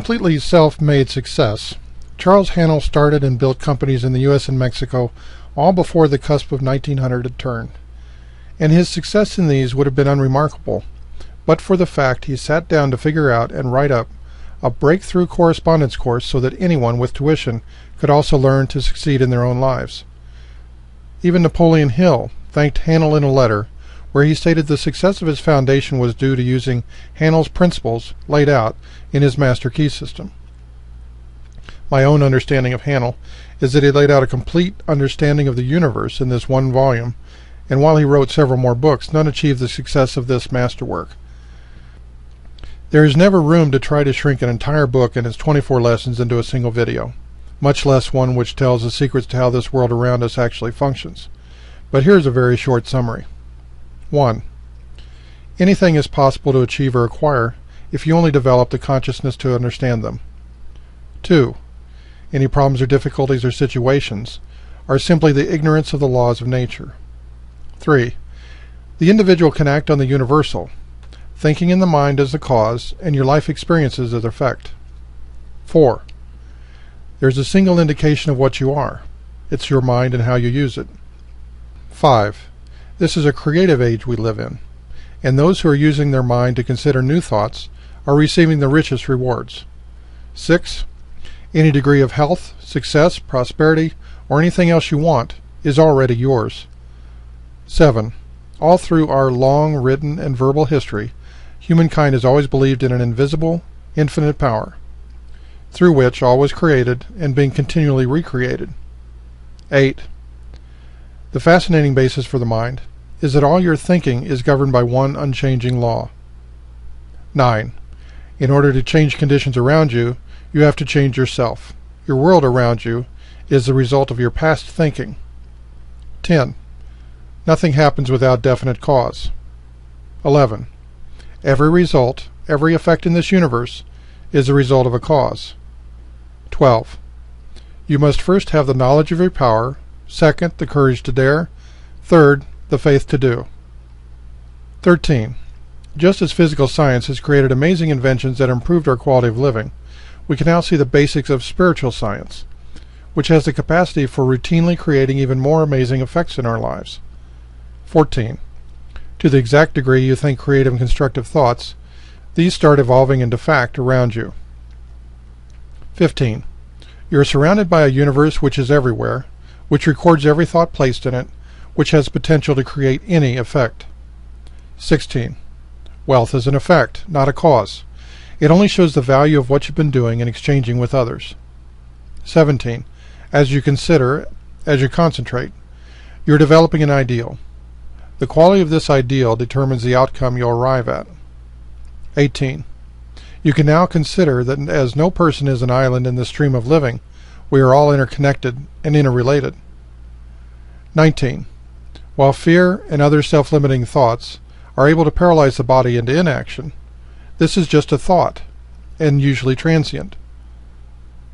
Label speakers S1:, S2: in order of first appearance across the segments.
S1: completely self-made success, Charles Haanel started and built companies in the U.S. and Mexico all before the cusp of 1900 had turned, and his success in these would have been unremarkable but for the fact he sat down to figure out and write up a breakthrough correspondence course so that anyone with tuition could also learn to succeed in their own lives. Even Napoleon Hill thanked Haanel in a letter where he stated the success of his foundation was due to using Haanel's principles laid out in his master key system. My own understanding of Haanel is that he laid out a complete understanding of the universe in this one volume, and while he wrote several more books, none achieved the success of this masterwork. There is never room to try to shrink an entire book and its 24 lessons into a single video, much less one which tells the secrets to how this world around us actually functions. But here's a very short summary. 1. Anything is possible to achieve or acquire if you only develop the consciousness to understand them. 2. Any problems or difficulties or situations are simply the ignorance of the laws of nature. 3. The individual can act on the universal, thinking in the mind as the cause and your life experiences as the effect. 4. There's a single indication of what you are. It's your mind and how you use it. 5. This is a creative age we live in, and those who are using their mind to consider new thoughts are receiving the richest rewards. 6. Any degree of health, success, prosperity, or anything else you want is already yours. 7. All through our long written and verbal history, humankind has always believed in an invisible, infinite power, through which all was created and being continually recreated. 8. The fascinating basis for the mind is that all your thinking is governed by one unchanging law. 9. In order to change conditions around you, you have to change yourself. Your world around you is the result of your past thinking. 10. Nothing happens without definite cause. 11. Every result, every effect in this universe is the result of a cause. 12. You must first have the knowledge of your power, second, the courage to dare, third, the faith to do. 13. Just as physical science has created amazing inventions that improved our quality of living, we can now see the basics of spiritual science, which has the capacity for routinely creating even more amazing effects in our lives. 14. To the exact degree you think creative and constructive thoughts, these start evolving into fact around you. 15. You are surrounded by a universe which is everywhere, which records every thought placed in it, which has potential to create any effect. 16. Wealth is an effect, not a cause. It only shows the value of what you've been doing and exchanging with others. 17. As you consider, as you concentrate, you're developing an ideal. The quality of this ideal determines the outcome you'll arrive at. 18. You can now consider that as no person is an island in the stream of living, we are all interconnected and interrelated. 19. While fear and other self-limiting thoughts are able to paralyze the body into inaction, this is just a thought, and usually transient.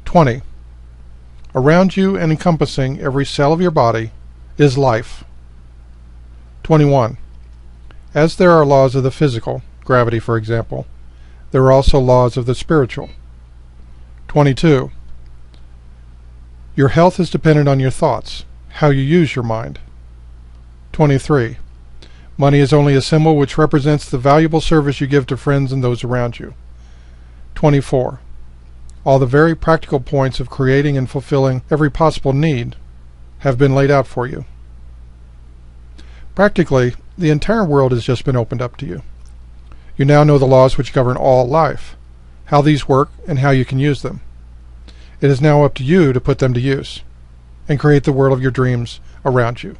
S1: 20. Around you and encompassing every cell of your body is life. 21. As there are laws of the physical, gravity for example, there are also laws of the spiritual. 22. Your health is dependent on your thoughts, how you use your mind. 23. Money is only a symbol which represents the valuable service you give to friends and those around you. 24. All the very practical points of creating and fulfilling every possible need have been laid out for you. Practically, the entire world has just been opened up to you. You now know the laws which govern all life, how these work, and how you can use them. It is now up to you to put them to use and create the world of your dreams around you.